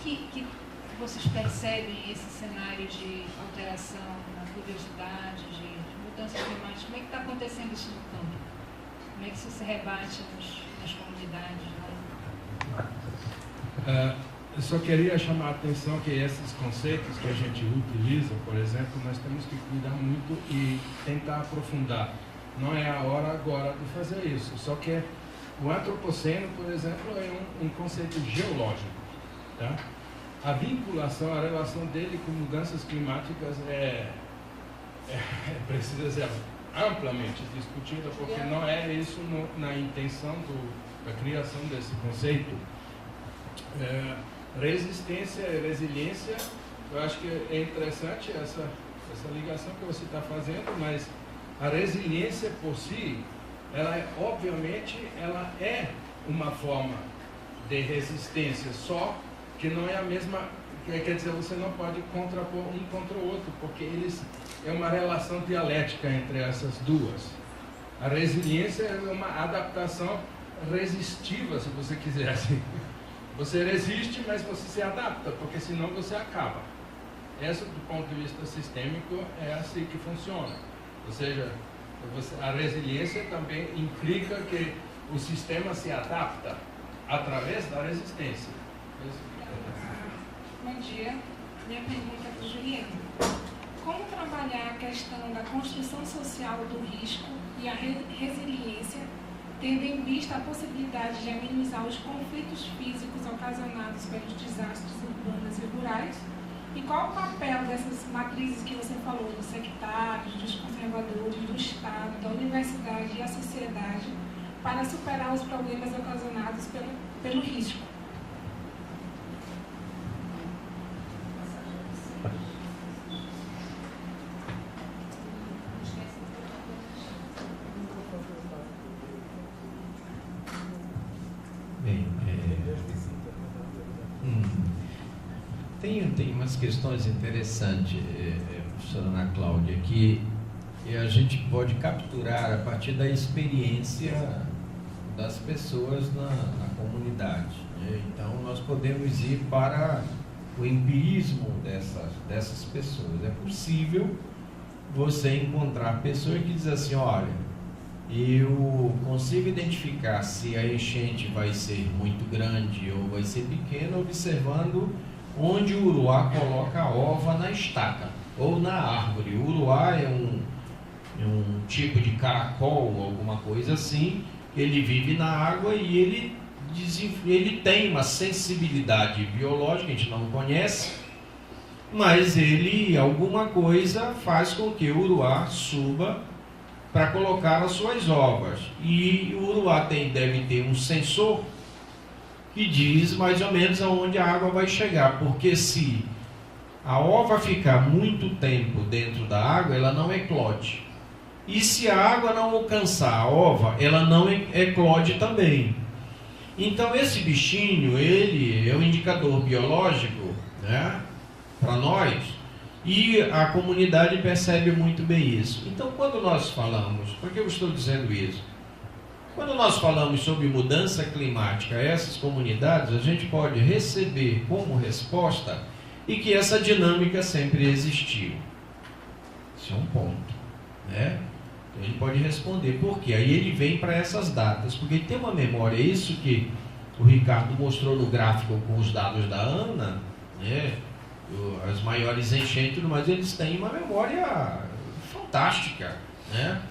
que vocês percebem esse cenário de alteração na biodiversidade, de mudança climática? Como é que está acontecendo isso no campo? Como é que isso se rebate nas comunidades? Eu só queria chamar a atenção que esses conceitos que a gente utiliza, por exemplo, nós temos que cuidar muito e tentar aprofundar. Não é a hora agora de fazer isso. Só que o antropoceno, por exemplo, é um conceito geológico. Tá? A vinculação, a relação dele com mudanças climáticas precisa ser amplamente discutida, porque não é isso na intenção da criação desse conceito. Resistência e resiliência, eu acho que é interessante essa ligação que você está fazendo, mas a resiliência por si, obviamente, ela é uma forma de resistência, só que não é a mesma, quer dizer, você não pode contrapor um contra o outro, porque é uma relação dialética entre essas duas. A resiliência é uma adaptação resistiva, se você quiser assim. Você resiste, mas você se adapta, porque senão você acaba. Essa, do ponto de vista sistêmico, é assim que funciona. Ou seja, a resiliência também implica que o sistema se adapta através da resistência. Bom dia. Minha pergunta é para o Juliano. Como trabalhar a questão da construção social do risco e a resiliência, tendo em vista a possibilidade de minimizar os conflitos físicos ocasionados pelos desastres urbanos e rurais? E qual o papel dessas matrizes que você falou, dos sectários, dos conservadores, do Estado, da universidade e a sociedade, para superar os problemas ocasionados pelo risco? Tem umas questões interessantes, professora Ana Cláudia, que a gente pode capturar a partir da experiência das pessoas na comunidade. Então, nós podemos ir para o empirismo dessas pessoas. É possível você encontrar pessoas que dizem assim, olha, eu consigo identificar se a enchente vai ser muito grande ou vai ser pequena, observando onde o uruá coloca a ova na estaca ou na árvore. O uruá é um tipo de caracol, alguma coisa assim. Ele vive na água e ele tem uma sensibilidade biológica, a gente não conhece, mas alguma coisa faz com que o uruá suba para colocar as suas ovas. E o uruá deve ter um sensor que diz mais ou menos aonde a água vai chegar, porque se a ova ficar muito tempo dentro da água, ela não eclode. E se a água não alcançar a ova, ela não eclode também. Então esse bichinho, ele é um indicador biológico, né, para nós, e a comunidade percebe muito bem isso. Então quando nós falamos, por que eu estou dizendo isso? Quando nós falamos sobre mudança climática a essas comunidades, a gente pode receber como resposta e que essa dinâmica sempre existiu. Isso é um ponto, né? Então ele pode responder por quê. Aí ele vem para essas datas, porque ele tem uma memória. Isso que o Ricardo mostrou no gráfico com os dados da ANA, né? As maiores enchentes, mas eles têm uma memória fantástica, né?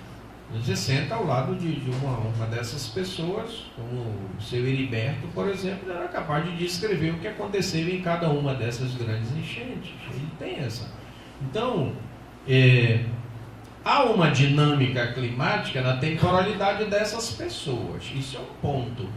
Você senta ao lado de uma dessas pessoas, como o seu Heriberto, por exemplo, era capaz de descrever o que aconteceu em cada uma dessas grandes enchentes. Ele tem essa. Então, há uma dinâmica climática na temporalidade dessas pessoas. Isso é um ponto.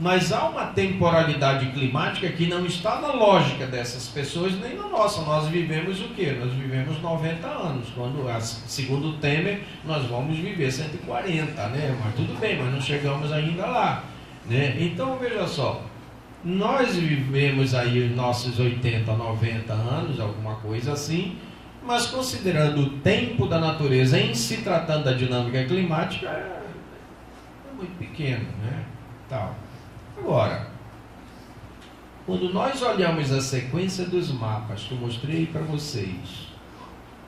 Mas há uma temporalidade climática que não está na lógica dessas pessoas, nem na nossa. Nós vivemos o quê? Nós vivemos 90 anos. Quando, segundo o Temer, nós vamos viver 140, né? Mas tudo bem, mas não chegamos ainda lá, né? Então, veja só. Nós vivemos aí nossos 80, 90 anos, alguma coisa assim, mas considerando o tempo da natureza em se tratando da dinâmica climática, é muito pequeno, né? Tal. Agora, Quando nós olhamos a sequência dos mapas que eu mostrei para vocês,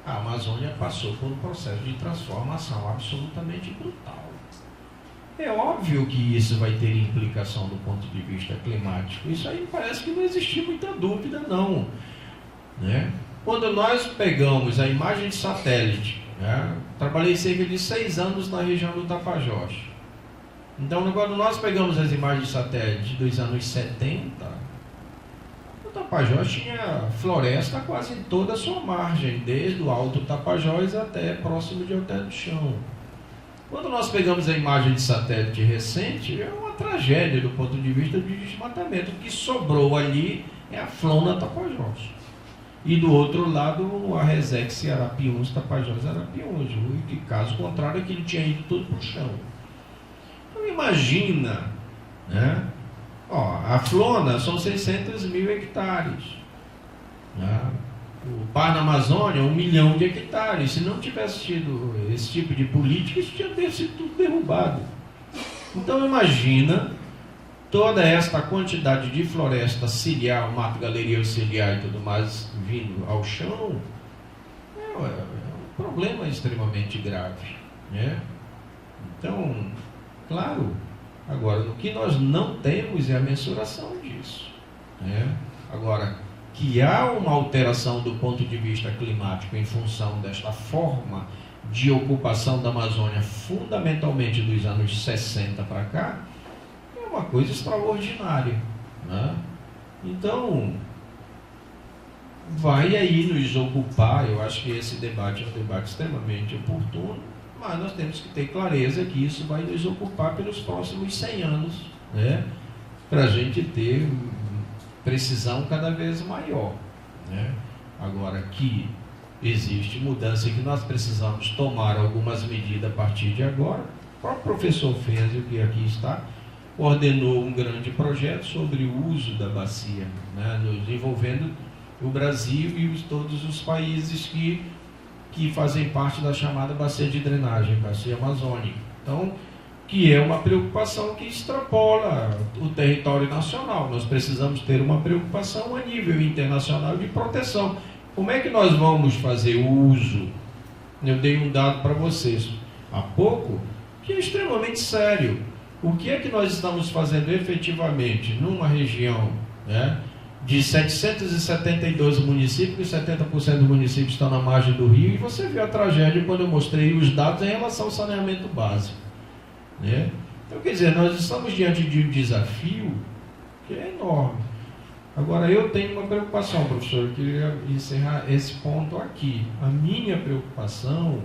a Amazônia passou por um processo de transformação absolutamente brutal. É óbvio que isso vai ter implicação do ponto de vista climático. Isso aí parece que não existe muita dúvida, não. Né? Quando nós pegamos a imagem de satélite, né? Trabalhei cerca de 6 anos na região do Tapajós. Então, quando nós pegamos as imagens de satélite dos anos 70, o Tapajós tinha floresta quase em toda a sua margem, desde o Alto Tapajós até próximo de Alter do Chão. Quando nós pegamos a imagem de satélite recente, é uma tragédia do ponto de vista de desmatamento. O que sobrou ali é a flora Tapajós. E do outro lado, a Resex Arapiuns, Tapajós Arapiuns. E caso contrário, é que ele tinha ido tudo para o chão. Então imagina, né? A Flona são 600 mil hectares. Né? O Par na Amazônia, 1 milhão de hectares. Se não tivesse tido esse tipo de política, isso tinha sido tudo derrubado. Então imagina toda esta quantidade de floresta ciliar, mato galeria ciliar e tudo mais vindo ao chão. É um problema extremamente grave. Né? Então, claro, agora, o que nós não temos é a mensuração disso. Né? Agora, que há uma alteração do ponto de vista climático em função desta forma de ocupação da Amazônia, fundamentalmente dos anos 60 para cá, é uma coisa extraordinária. Né? Então, vai aí nos ocupar. Eu acho que esse debate é um debate extremamente oportuno, mas nós temos que ter clareza que isso vai nos ocupar pelos próximos 100 anos, né? Para a gente ter precisão cada vez maior. Né? Agora que existe mudança e que nós precisamos tomar algumas medidas a partir de agora, o próprio professor Fenzio, que aqui está, ordenou um grande projeto sobre o uso da bacia, né? Envolvendo o Brasil e todos os países que fazem parte da chamada bacia de drenagem, bacia amazônica. Então, que é uma preocupação que extrapola o território nacional. Nós precisamos ter uma preocupação a nível internacional de proteção. Como é que nós vamos fazer o uso? Eu dei um dado para vocês há pouco, que é extremamente sério. O que é que nós estamos fazendo efetivamente numa região, né, de 772 municípios, 70% dos municípios estão na margem do rio, e você viu a tragédia quando eu mostrei os dados em relação ao saneamento básico. Né? Então, quer dizer, nós estamos diante de um desafio que é enorme. Agora, eu tenho uma preocupação, professor, eu queria encerrar esse ponto aqui. A minha preocupação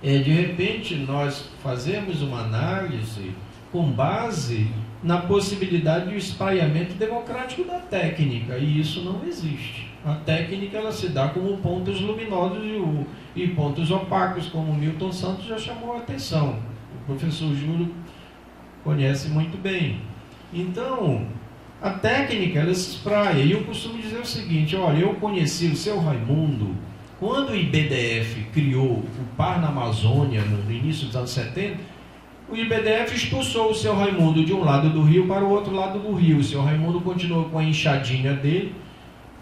é, de repente, nós fazermos uma análise com base na possibilidade de espraiamento democrático da técnica, e isso não existe. A técnica, ela se dá como pontos luminosos e pontos opacos, como o Milton Santos já chamou a atenção. O professor Júlio conhece muito bem. Então, a técnica, ela se espraia. E eu costumo dizer o seguinte: olha, eu conheci o seu Raimundo quando o IBDF criou o Par na Amazônia, no início dos anos 70. O IBDF expulsou o seu Raimundo de um lado do rio para o outro lado do rio. O seu Raimundo continuou com a enxadinha dele.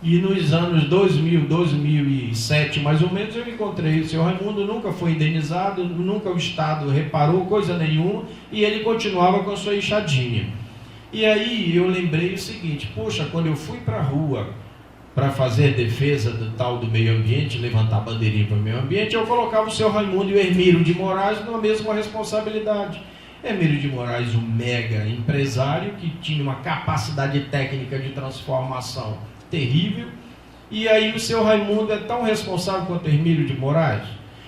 E nos anos 2000, 2007, mais ou menos, eu encontrei o seu Raimundo, nunca foi indenizado, nunca o Estado reparou coisa nenhuma, e ele continuava com a sua enxadinha. E aí eu lembrei o seguinte: poxa, quando eu fui para a rua para fazer defesa do meio ambiente, levantar bandeirinha para o meio ambiente, eu colocava o seu Raimundo e o Hermílio de Moraes numa mesma responsabilidade. Hermílio de Moraes, um mega empresário que tinha uma capacidade técnica de transformação terrível, e aí o seu Raimundo é tão responsável quanto Hermílio de Moraes.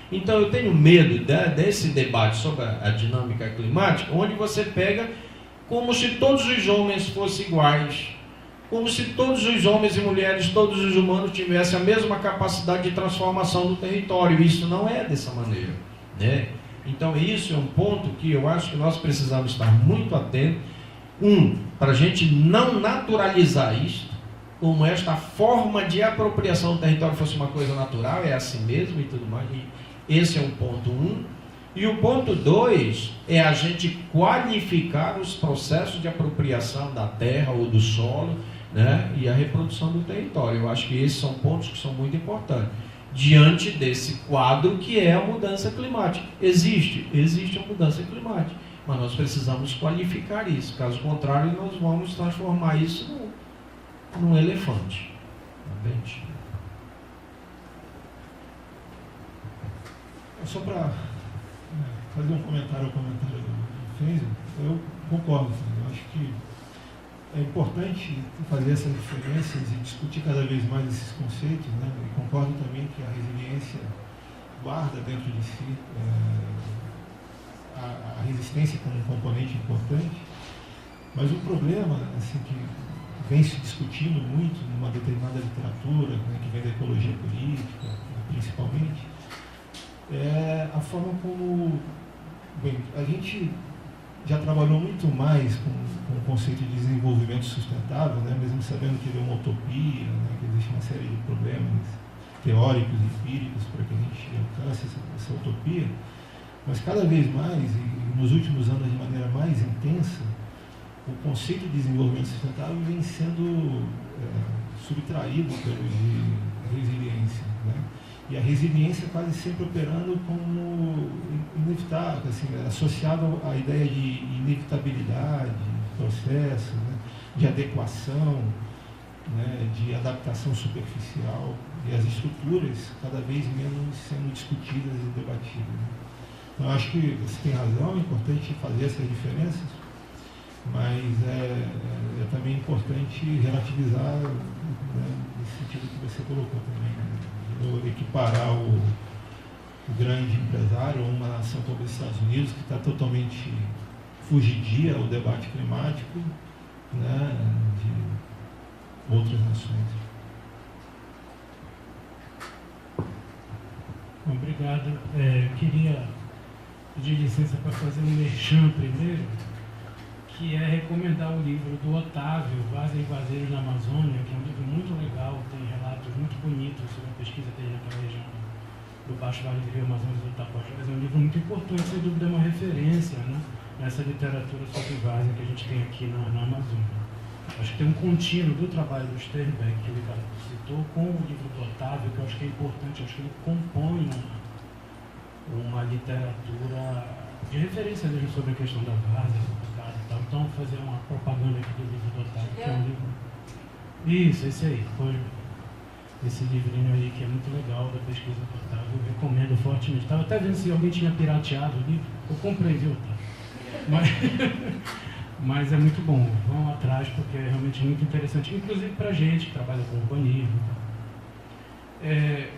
Então eu tenho medo desse debate sobre a dinâmica climática, onde você pega como se todos os homens fossem iguais, como se todos os homens e mulheres, todos os humanos tivessem a mesma capacidade de transformação do território. Isso não é dessa maneira, né? Então isso é um ponto que eu acho que nós precisamos estar muito atentos, para a gente não naturalizar isso, como esta forma de apropriação do território fosse uma coisa natural, é assim mesmo e tudo mais. E esse é um ponto E o ponto 2 é a gente qualificar os processos de apropriação da terra ou do solo, né, e a reprodução do território. Eu acho que esses são pontos que são muito importantes diante desse quadro que é a mudança climática. Existe a mudança climática, mas nós precisamos qualificar isso. Caso contrário, nós vamos transformar isso num elefante. Só para fazer um comentário ao comentário do Fenzi, eu concordo. Eu acho que é importante fazer essas diferenças e discutir cada vez mais esses conceitos, né? E concordo também que a resiliência guarda dentro de si a resistência como um componente importante, mas o problema assim, que vem se discutindo muito numa determinada literatura, né, que vem da ecologia política, principalmente, é a forma como, bem, a gente já trabalhou muito mais com o conceito de desenvolvimento sustentável, né, mesmo sabendo que ele é uma utopia, né, que existe uma série de problemas teóricos e empíricos para que a gente alcance essa utopia, mas cada vez mais, e nos últimos anos de maneira mais intensa, o conceito de desenvolvimento sustentável vem sendo subtraído pelo de resiliência, né? E a resiliência quase sempre operando como inevitável, assim, associado à ideia de inevitabilidade, de processo, né? De adequação, né? De adaptação superficial, e as estruturas cada vez menos sendo discutidas e debatidas, né? Então, acho que você tem razão, é importante fazer essas diferenças, mas é também importante relativizar, né, nesse sentido que você colocou também, né, equiparar o grande empresário a uma nação como os Estados Unidos, que está totalmente fugidia ao debate climático, né, de outras nações. Obrigado. Queria pedir licença para fazer um merchan primeiro, que é recomendar o livro do Otávio, Vaza e Vazeiros na Amazônia, que é um livro muito legal, tem relatos muito bonitos sobre a pesquisa dele naquela região do Baixo Vale do Rio Amazonas e do Tapajós. É um livro muito importante, sem dúvida é uma referência, né, nessa literatura sobre vaza que a gente tem aqui na Amazônia. Acho que tem um contínuo do trabalho do Sternberg, que o Ricardo citou, com o livro do Otávio, que eu acho que é importante, acho que ele compõe uma literatura de referência mesmo sobre a questão da vaza, então, fazer uma propaganda aqui do livro do Otávio, que é um livro... Isso, esse aí. Foi esse livrinho aí que é muito legal, da pesquisa do Otávio, eu recomendo fortemente. Estava até vendo se alguém tinha pirateado o livro, eu comprei, viu, Otávio? Mas é muito bom, vão atrás, porque é realmente muito interessante, inclusive para a gente que trabalha com urbanismo.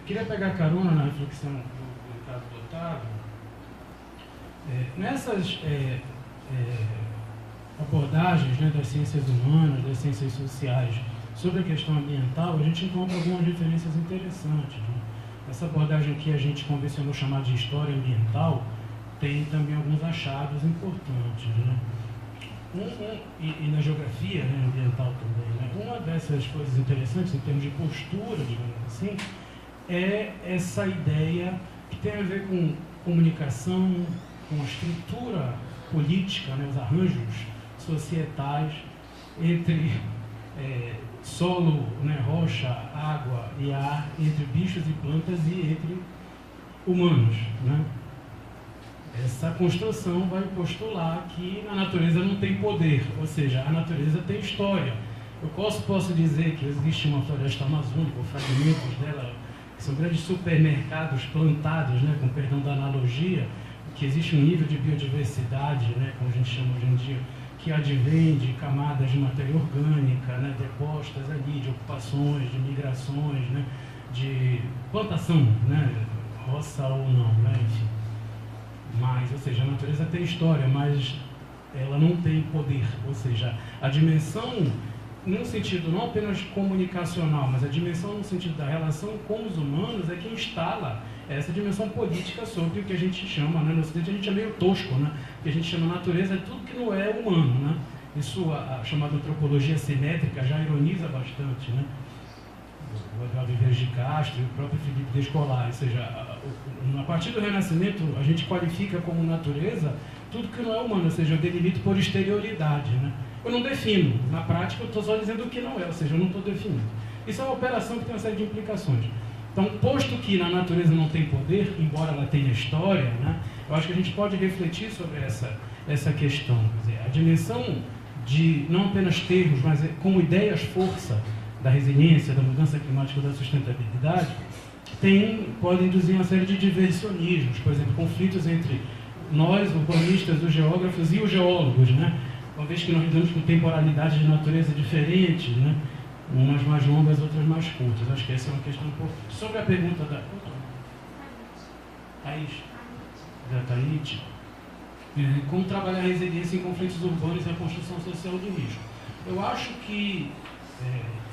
Queria pegar carona na reflexão do caso do Otávio. Nessas abordagens, né, das ciências humanas, das ciências sociais, sobre a questão ambiental, a gente encontra algumas referências interessantes, né? Essa abordagem que a gente convencionou chamar de história ambiental tem também alguns achados importantes, né? E na geografia, né, ambiental também, né? Uma dessas coisas interessantes, em termos de postura, digamos assim, é essa ideia que tem a ver com comunicação, com a estrutura política, né, os arranjos societais entre solo, né, rocha, água e ar, entre bichos e plantas e entre humanos, né? Essa construção vai postular que a natureza não tem poder, ou seja, a natureza tem história. Eu posso dizer que existe uma floresta amazônica, ou fragmentos dela, que são grandes supermercados plantados, né, com perdão da analogia, que existe um nível de biodiversidade, né, como a gente chama hoje em dia, que advém de camadas de matéria orgânica, né, depostas ali, de ocupações, de migrações, né, de plantação, né, roça ou não, né, enfim. Mas, ou seja, a natureza tem história, mas ela não tem poder, ou seja, a dimensão, num sentido não apenas comunicacional, mas a dimensão no sentido da relação com os humanos é que instala essa dimensão política sobre o que a gente chama, né, no Ocidente a gente é meio tosco, né, que a gente chama natureza é tudo que não é humano, né. Isso, a chamada antropologia simétrica já ironiza bastante, né. o Eduardo Vieira de Castro e o próprio Felipe Descolar, ou seja, a partir do Renascimento a gente qualifica como natureza tudo que não é humano, ou seja, eu delimito por exterioridade, né? Eu não defino, na prática eu estou só dizendo o que não é, ou seja, eu não estou definindo. Isso é uma operação que tem uma série de implicações. Então, posto que na natureza não tem poder, embora ela tenha história, né, eu acho que a gente pode refletir sobre essa questão. Quer dizer, a dimensão de não apenas termos, mas como ideias-força da resiliência, da mudança climática, da sustentabilidade, pode induzir uma série de diversionismos, por exemplo, conflitos entre nós, urbanistas, os geógrafos e os geólogos, né? Uma vez que nós lidamos com temporalidades de natureza diferentes, né? Umas mais longas, outras mais curtas. Acho que essa é uma questão um pouco... Sobre a pergunta da Thaís, como trabalhar a resiliência em conflitos urbanos e a construção social do risco. Eu acho que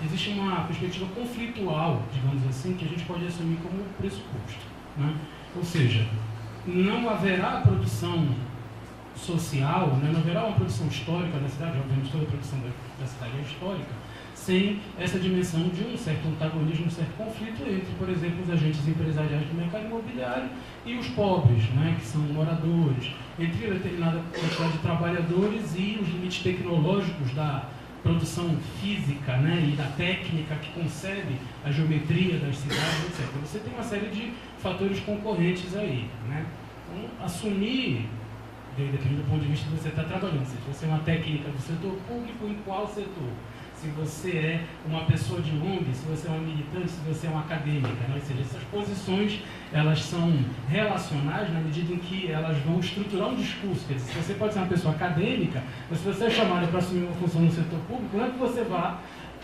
existe uma perspectiva conflitual, digamos assim, que a gente pode assumir como pressuposto, né? Ou seja, não haverá produção social, né? Não haverá uma produção histórica da cidade, obviamente toda a produção da cidade é histórica, sem essa dimensão de um certo antagonismo, um certo conflito entre, por exemplo, os agentes empresariais do mercado imobiliário e os pobres, né, que são moradores, entre determinada quantidade de trabalhadores e os limites tecnológicos da produção física, né, e da técnica que concebe a geometria das cidades, etc. Você tem uma série de fatores concorrentes aí, né? Então, assumir, dependendo do ponto de vista que você está trabalhando, se você é uma técnica do setor público, em qual setor? Se você é uma pessoa de ONG, se você é uma militante, se você é uma acadêmica, né? Ou seja, essas posições, elas são relacionais na medida em que elas vão estruturar um discurso. Quer dizer, se você pode ser uma pessoa acadêmica, mas se você é chamada para assumir uma função no setor público, não é que você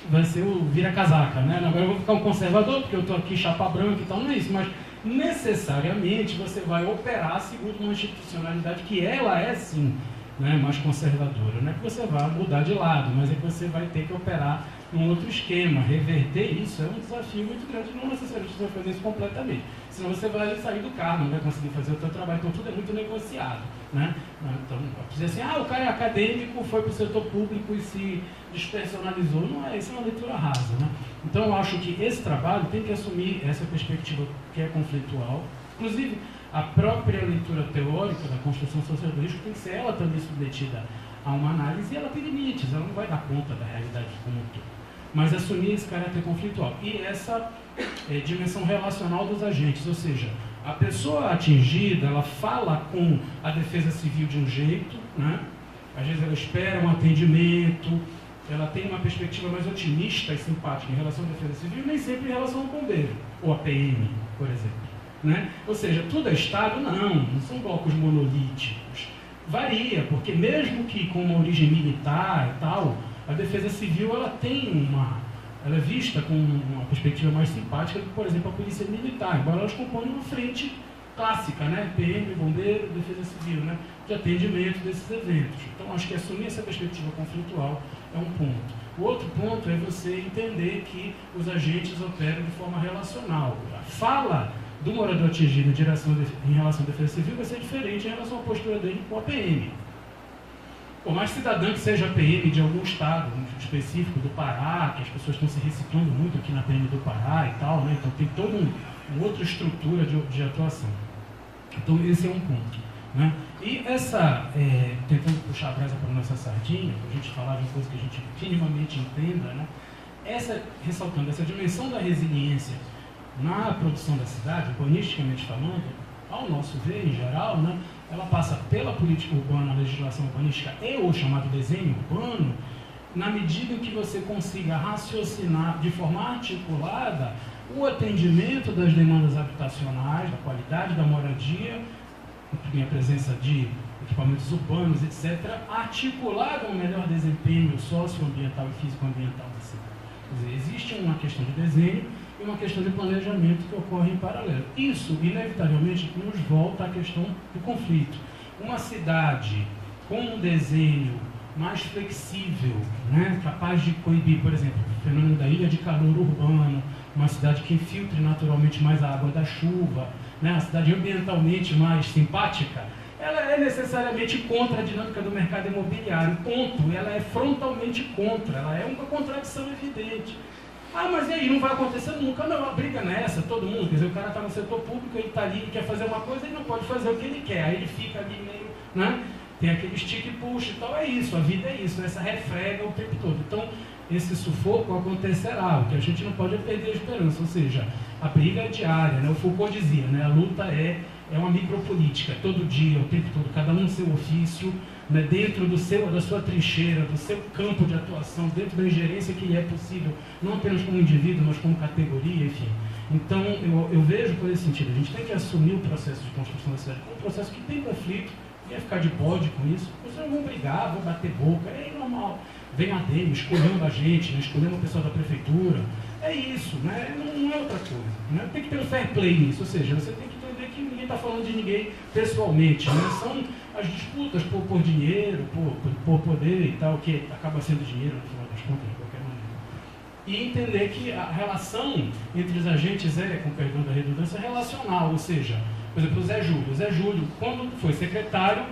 vai ser o vira-casaca, né? Agora eu vou ficar um conservador, porque eu estou aqui chapa branca e tal, não é isso, mas necessariamente você vai operar segundo uma institucionalidade que ela é, sim, né, mais conservadora. Não é que você vai mudar de lado, mas é que você vai ter que operar num outro esquema. Reverter isso é um desafio muito grande, não necessariamente você vai fazer isso completamente. Senão você vai sair do carro, não vai conseguir fazer o seu trabalho. Então tudo é muito negociado, né? Então, dizer assim, o cara é acadêmico, foi para o setor público e se despersonalizou. Não é, isso é uma leitura rasa, né? Então eu acho que esse trabalho tem que assumir essa perspectiva que é conflitual. Inclusive, a própria leitura teórica da construção social do risco tem que ser ela também submetida a uma análise, e ela tem limites, ela não vai dar conta da realidade como um todo. Mas assumir esse caráter conflitual e essa dimensão relacional dos agentes, ou seja, a pessoa atingida, ela fala com a defesa civil de um jeito, né? Às vezes ela espera um atendimento, ela tem uma perspectiva mais otimista e simpática em relação à defesa civil, nem sempre em relação ao bombeiro, ou à PM, por exemplo. Né? Ou seja, tudo é Estado? Não são blocos monolíticos. Varia, porque mesmo que com uma origem militar e tal, a defesa civil ela é vista com uma perspectiva mais simpática do que, por exemplo, a polícia militar, embora elas compõem uma frente clássica, né? PM, bombeiro, defesa civil, né? De atendimento desses eventos. Então, acho que assumir essa perspectiva conflitual é um ponto. O outro ponto é você entender que os agentes operam de forma relacional. A fala do morador atingido em relação à defesa civil vai ser diferente em relação à postura dele com a PM. Por mais cidadão que seja PM de algum estado específico do Pará, que as pessoas estão se reciclando muito aqui na PM do Pará e tal, né? Então tem toda uma outra estrutura de atuação. Então esse é um ponto, né? E tentando puxar a brasa para a nossa sardinha, para a gente falar de uma coisa que a gente minimamente entenda, né? Ressaltando essa dimensão da resiliência na produção da cidade, urbanisticamente falando, ao nosso ver, em geral, né, ela passa pela política urbana, a legislação urbanística e o chamado desenho urbano, na medida em que você consiga raciocinar de forma articulada o atendimento das demandas habitacionais, da qualidade da moradia, em a presença de equipamentos urbanos, etc., articulado a um melhor desempenho socioambiental e físico-ambiental da cidade. Quer dizer, existe uma questão de desenho e uma questão de planejamento que ocorre em paralelo. Isso, inevitavelmente, nos volta à questão do conflito. Uma cidade com um desenho mais flexível, né, capaz de coibir, por exemplo, o fenômeno da ilha de calor urbano, uma cidade que infiltre naturalmente mais a água da chuva, né, uma cidade ambientalmente mais simpática, ela é necessariamente contra a dinâmica do mercado imobiliário, ponto. Ela é frontalmente contra, ela é uma contradição evidente. Ah, mas e aí, não vai acontecer nunca? Não, a briga nessa, todo mundo, quer dizer, o cara está no setor público, ele está ali, ele quer fazer uma coisa, ele não pode fazer o que ele quer, aí ele fica ali meio, né? Tem aquele stick e push e tal, é isso, a vida é isso, essa refrega o tempo todo. Então, esse sufoco acontecerá, o que a gente não pode é perder a esperança, ou seja, a briga é diária, né? O Foucault dizia, né? A luta é uma micropolítica, todo dia, o tempo todo, cada um no seu ofício, né? Dentro da sua trincheira, do seu campo de atuação, dentro da ingerência que é possível, não apenas como indivíduo, mas como categoria, enfim. Então, eu vejo por esse sentido, a gente tem que assumir o processo de construção da cidade como um processo que tem conflito, ia ficar de bode com isso, vocês vão brigar, vão bater boca, é normal. Vem a DEM, escolhendo a gente, né, escolhendo o pessoal da prefeitura, é isso, né, não é outra coisa. Né? Tem que ter um fair play nisso, ou seja, você tem que entender que ninguém está falando de ninguém pessoalmente, né? São as disputas por dinheiro, por poder e tal, que acaba sendo dinheiro no final das contas, de qualquer maneira. E entender que a relação entre os agentes com perdão da redundância, é relacional, ou seja, por exemplo, o Zé Júlio, quando foi secretário,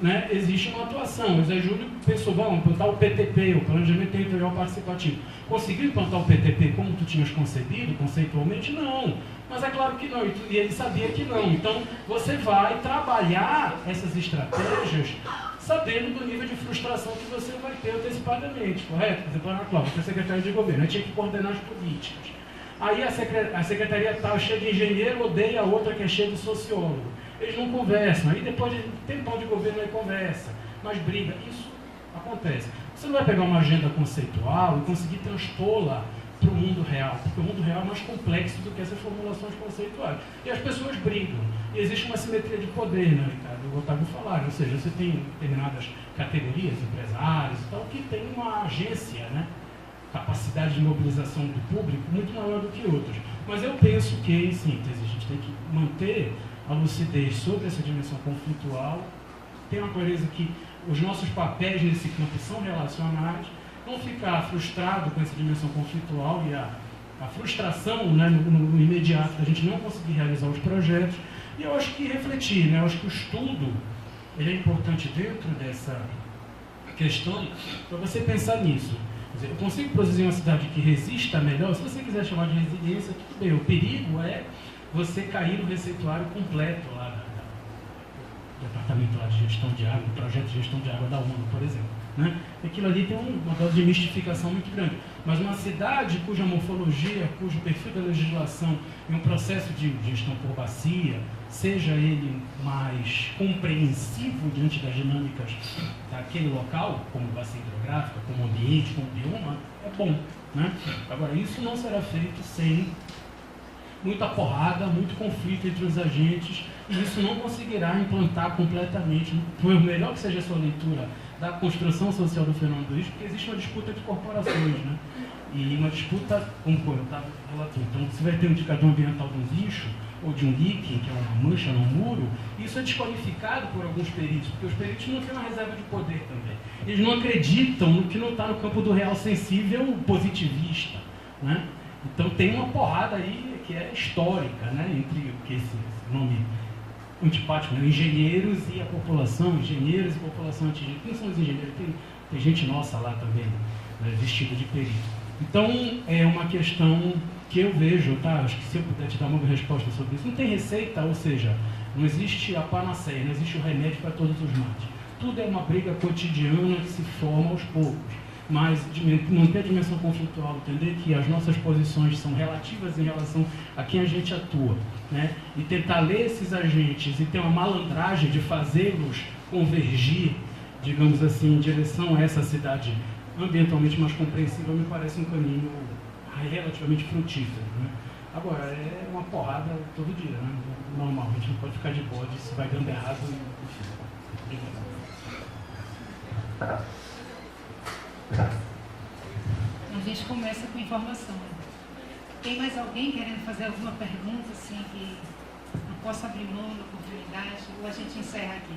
né, existe uma atuação. O Zé Júlio pensou, vamos implantar o PTP, o Planejamento Territorial Participativo. Conseguiu implantar o PTP como tu tinhas concebido, conceitualmente? Não. Mas é claro que não, e ele sabia que não. Então, você vai trabalhar essas estratégias sabendo do nível de frustração que você vai ter antecipadamente, correto? Por exemplo, Ana Cláudia, que é secretária de governo, aí tinha que coordenar as políticas. Aí a secretaria tal cheia de engenheiro odeia a outra que é cheia de sociólogo. Eles não conversam, aí depois de tempo de governo aí conversa, mas briga, isso acontece. Você não vai pegar uma agenda conceitual e conseguir transpô-la para o mundo real, porque o mundo real é mais complexo do que essas formulações conceituais. E as pessoas brigam, e existe uma simetria de poder, né, Ricardo? O Otávio falar, ou seja, você tem determinadas categorias, empresários e tal, que tem uma agência, né? Capacidade de mobilização do público muito maior do que outros. Mas eu penso que, em síntese, a gente tem que manter a lucidez sobre essa dimensão conflitual, ter uma clareza que os nossos papéis nesse campo são relacionais, não ficar frustrado com essa dimensão conflitual e a frustração, né, no imediato da gente não conseguir realizar os projetos. E eu acho que refletir, né, eu acho que o estudo ele é importante dentro dessa questão para você pensar nisso. Eu consigo produzir uma cidade que resista melhor? Se você quiser chamar de resiliência, tudo bem. O perigo é você cair no receituário completo lá do departamento lá de gestão de água, do projeto de gestão de água da ONU, por exemplo. Né? Aquilo ali tem uma dose de mistificação muito grande. Mas uma cidade cuja morfologia, cujo perfil da legislação e um processo de gestão por bacia, seja ele mais compreensivo diante das dinâmicas daquele local, como bacia hidrográfica, como ambiente, como bioma, é bom. Né? Agora, isso não será feito sem muita porrada, muito conflito entre os agentes, e isso não conseguirá implantar completamente, por melhor que seja a sua leitura da construção social do fenômeno do risco, porque existe uma disputa de corporações, né? E uma disputa, como eu estava relatando, então você vai ter um indicador ambiental de um lixo, ou de um leaking, que é uma mancha no muro, isso é desqualificado por alguns peritos, porque os peritos não têm uma reserva de poder também. Eles não acreditam no que não está no campo do real sensível positivista, né? Então tem uma porrada aí que é histórica, né? Entre o que esse nome antipático, né? Engenheiros e a população, engenheiros e população atingida. Quem são os engenheiros? Tem gente nossa lá também, né? Vestida de perito. Então é uma questão que eu vejo, tá? Acho que se eu puder te dar uma resposta sobre isso, não tem receita, ou seja, não existe a panaceia, não existe o remédio para todos os males. Tudo é uma briga cotidiana que se forma aos poucos. Mas manter a dimensão conflitual, entender que as nossas posições são relativas em relação a quem a gente atua, né? E tentar ler esses agentes e ter uma malandragem de fazê-los convergir, digamos assim, em direção a essa cidade ambientalmente mais compreensiva, me parece um caminho relativamente frutífero, né? Agora, é uma porrada todo dia, né? Normal, a gente não pode ficar de bode, se vai dando errado, enfim. A gente começa com informação. Tem mais alguém querendo fazer alguma pergunta, assim, que não possa abrir mão da oportunidade, ou a gente encerra aqui?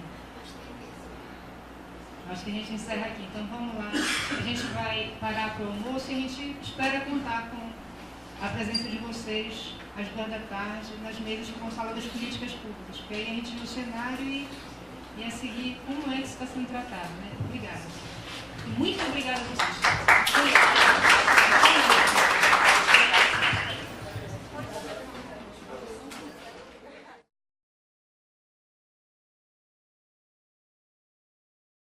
Acho que a gente encerra aqui. Então vamos lá. A gente vai parar para o almoço e a gente espera contar com a presença de vocês às 14h nas mesas que vão falar das políticas públicas. Porque aí a gente viu o cenário e a seguir como é que isso está sendo tratado, né? Obrigada. Muito obrigada a vocês.